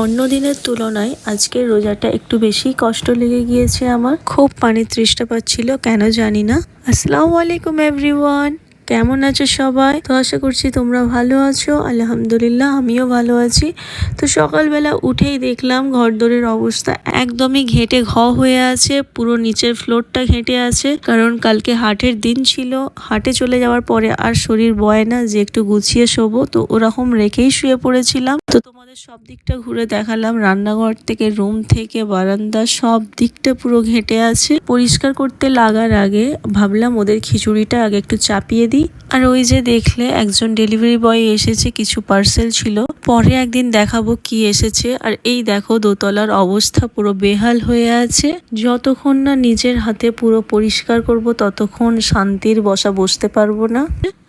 অন্য দিনের তুলনায় আজকের রোজাটা একটু বেশি কষ্ট লেগে গিয়েছে আমার। খুব পানির তৃষ্ণা পাচ্ছিল, কেন জানি না। আসসালামু আলাইকুম এভরিওয়ান, কেমন আছো সবাই? তো আশা করছি তোমরা ভালো আছো। আলহামদুলিল্লাহ আমিও ভালো আছি। তো সকালবেলা উঠেই দেখলাম ঘরদোরের অবস্থা একদমই ঘেঁটে হয়ে আছে, পুরো নিচের ফ্লোরটা ঘেঁটে আছে। কারণ কালকে হাটের দিন ছিল, হাটে চলে যাওয়ার পরে আর শরীর বয় না যে একটু গুছিয়ে শোবো, তো ওরকম রেখেই শুয়ে পড়েছিলাম। তো তোমাদের সব দিকটা ঘুরে দেখালাম, রান্নাঘর থেকে রুম থেকে বারান্দা সব দিকটা পুরো ঘেঁটে আছে। পরিষ্কার করতে লাগার আগে ভাবলাম ওদের খিচুড়িটা আগে একটু চাপিয়ে দিই। আর ওই যে দেখলে একজন ডেলিভারি বয় এসেছে, কিছু পার্সেল ছিল, পরে একদিন দেখাবো কি এসেছে। আর এই দেখো দোতলার অবস্থা পুরো বেহাল হয়ে আছে। যতক্ষণ না নিজের হাতে পুরো পরিষ্কার করব ততক্ষণ শান্তির বসতে পারবো না।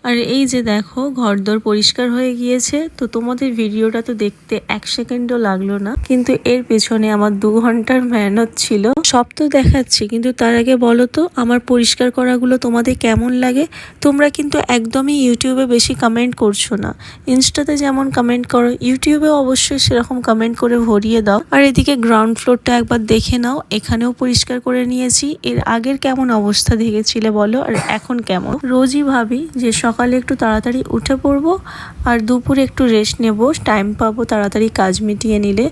আর এই যে দেখো ঘরদোর পরিষ্কার হয়ে গিয়েছে। তো তোমাদের ভিডিওটা তো দেখতে 1 সেকেন্ডও লাগলো না, কিন্তু এর পেছনে আমার 2 ঘন্টার মেহনত ছিল। সব তো দেখাচ্ছি, কিন্তু তার আগে বলো তো আমার পরিষ্কার করাগুলো তোমাদের কেমন লাগে? তোমরা কিন্তু একদমই ইউটিউবে বেশি কমেন্ট করছো না। ইনস্টাতে যেমন কমেন্ট করো, ইউটিউবে অবশ্যই সেরকম কমেন্ট করে ভরিয়ে দাও। আর এদিকে গ্রাউন্ড ফ্লোরটা একবার দেখে নাও, এখানেও পরিষ্কার করে নিয়েছি। এর আগের কেমন অবস্থা দেখেছিলে বলো, আর এখন কেমন? রোজই ভাবি যে সকালে একটু তাড়াতাড়ি উঠে পড়বো আর দুপুরে একটু রেস্ট নেব, টাইম পাবো তাড়াতাড়ি কাজ মিটিয়ে নিলে,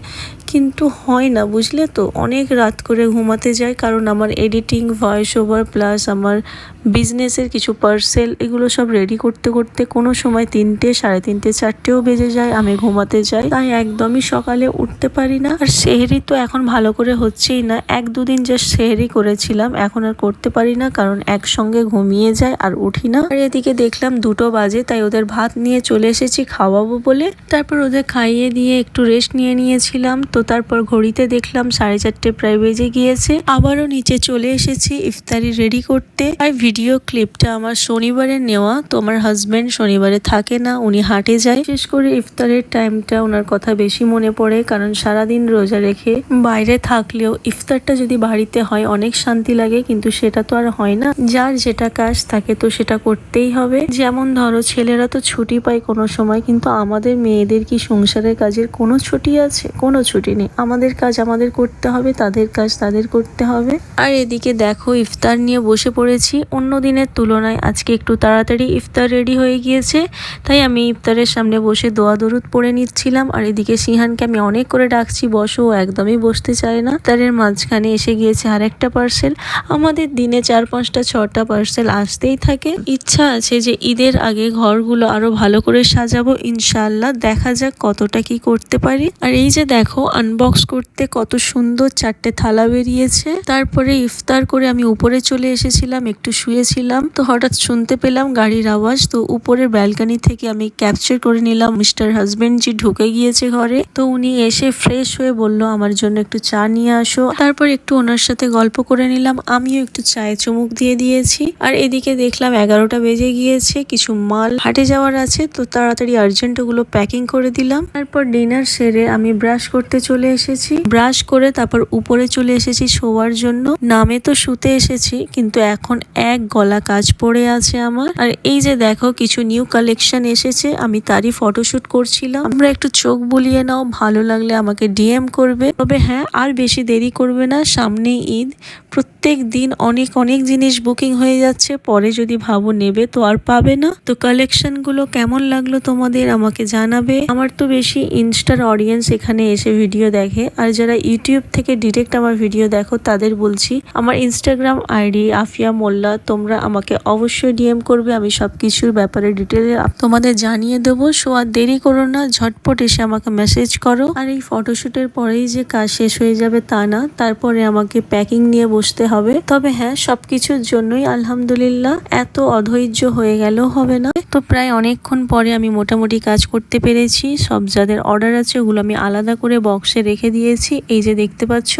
কিন্তু হয় না, বুঝলে তো। অনেক রাত করে ঘুমাতে যাই, কারণ আমার এডিটিং, ভয়েস ওভার প্লাস আমার বিজনেসের কিছু পার্সেল, এগুলো সব রেডি করতে করতে কোনো সময় 3টে, 3:30, 4টেও বেজে যায়, আমি ঘুমাতে যাই। তাই একদমই সকালে উঠতে পারি না। আর সেহরি তো এখন ভালো করে হচ্ছেই না, 1-2 দিন জাস্ট সেহরি করেছিলাম, এখন আর করতে পারি না, কারণ একসঙ্গে ঘুমিয়ে যায় আর উঠি না। আর এদিকে দেখলাম 2টো বাজে, তাই ওদের ভাত নিয়ে চলে এসেছি খাওয়াবো বলে। তারপর ওদের খাইয়ে দিয়ে একটু রেস্ট নিয়েছিলাম। তো তারপর ঘড়িতে দেখলাম 4:30 প্রায় বেজে গিয়েছে। আবারও নিচে চলে এসেছি ইফতারি রেডি করতে। আর ভিডিও ক্লিপটা আমার শনিবারে নেওয়া। তো আমার হাজবেন্ড শনিবারে থাকে না, উনি হাটে যায়। বিশেষ করে ইফতারের টাইমটা ওনার কথা বেশি মনে পড়ে, কারণ সারাদিন রোজা রেখে বাইরে থাকলেও ইফতারটা যদি বাড়িতে হয় অনেক শান্তি লাগে, কিন্তু সেটা তো আর হয় না। যার যেটা কাজ থাকে তো সেটা করতেই হবে। যেমন ধরো ছেলেরা তো ছুটি পায় কোনো সময়, কিন্তু আমাদের মেয়েদের কি সংসারের কাজের কোনো ছুটি আছে? কোনো ছুটি নেই। আমাদের কাজ আমাদের করতে হবে, তাদের কাজ তাদের করতে হবে। আর এদিকে দেখো ইফতার নিয়ে বসে পড়েছি। অন্য দিনের তুলনায় আজকে একটু তাড়াতাড়ি ইফতার রেডি হয়ে গিয়েছে, তাই আমি ইফতারের সামনে বসে দোয়া দরুদ পড়ে নিচ্ছিলাম। আর এদিকে সিহানকে আমি অনেক করে ডাকছি বসো, একদমই বসতে চায় না। তাদের মাঝখানে এসে গিয়েছে আরেকটা পার্সেল। আমাদের দিনে 4-5টা 6টা পার্সেল আসতেই থাকে। ইচ্ছা আছে যে ঈদের আগে ঘরগুলো আরো ভালো করে সাজাবো, ইনশাআল্লাহ। দেখা যাক কতটা কি করতে পারি। আর এই যে দেখো আনবক্স করতে কত সুন্দর 4টে থালা বেরিয়েছে। তারপরে ইফতার করে আমি উপরে চলে এসেছিলাম, একটু শুয়েছিলাম। তো হঠাৎ শুনতে পেলাম গাড়ির আওয়াজ। তো উপরের ব্যালকনি থেকে আমি ক্যাপচার করে নিলাম। মিস্টার হাজবেন্ড জি ঢুকে গিয়েছে ঘরে। তো উনি এসে ফ্রেশ হয়ে বলল আমার জন্য একটু চা নিয়ে আসো। তারপর একটু ওনার সাথে গল্প করে নিলাম, আমিও একটু চায়ে চুমুক দিয়ে দিয়েছি। আর এদিকে দেখলাম 11টা বেজে গিয়েছে, কিছু মাল হাটে যাওয়ার আছে, তো তাড়াতাড়ি আর্জেন্ট ওগুলো প্যাকিং করে দিলাম। তারপর ডিনার সেরে আমি ব্রাশ করতে চলে এসেছি। ব্রাশ করে তারপর উপরে চলে এসেছি শোয়ার জন্য। নামে তো শুতে এসেছি, কিন্তু এখন এক গলা কাজ পড়ে আছে আমার। আর এই যে দেখো কিছু নিউ কালেকশন এসেছে, আমি তারই ফটোশুট করছিলাম। আমরা একটু চোখ বুলিয়ে নাও, ভালো লাগলে আমাকে ডিএম করবে। তবে হ্যাঁ, আর বেশি দেরি করবে না, সামনে ঈদ। প্রত্যেক দিন অনেক অনেক জিনিস বুকিং হয়ে যাচ্ছে, পরে যদি ভাবো নেবে তো আর পাবে না। তো কালেকশন গুলো কেমন লাগলো তোমাদের আমাকে জানাবে। আমার তো বেশি ইনস্টার অডিয়েন্স এখানে এসে ভিডিও দেখে, আর যারা ইউটিউব থেকে ডিরেক্ট আমার ভিডিও দেখো তাদের বলছি আমার ইনস্টাগ্রাম আইডি আফিয়া মোল্লা, তোমরা আমাকে অবশ্যই ডিএম করবে, আমি সবকিছুর ব্যাপারে ডিটেলে তোমাদের জানিয়ে দেবো। সো আর দেরি করো না, ঝটপট এসে আমাকে মেসেজ করো। আর এই ফটোশুটের পরেই যে কাজ শেষ হয়ে যাবে তা না, তারপরে আমাকে প্যাকিং নিয়ে বসতে হবে। তবে হ্যাঁ, সবকিছুর জন্যই আলহামদুলিল্লাহ, এত অধৈর্য হয়ে গেলেও হবে না। তো প্রায় অনেকক্ষণ পরে আমি মোটামুটি কাজ করতে পেরেছি। সব যাদের অর্ডার আছে ওগুলো আমি আলাদা করে বক্সে রেখে দিয়েছি, এই যে দেখতে পাচ্ছ।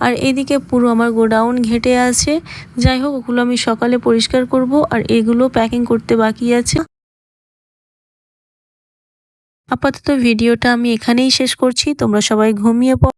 আর এদিকে পুরো আমার গোডাউন ঘেটে আছে। যাই হোক, ওগুলো আমি সকালে পরিষ্কার করব, আর এগুলো প্যাকিং করতে বাকি আছে। আপাতত ভিডিওটা আমি এখানেই শেষ করছি, তোমরা সবাই ঘুমিয়ে পড়ো।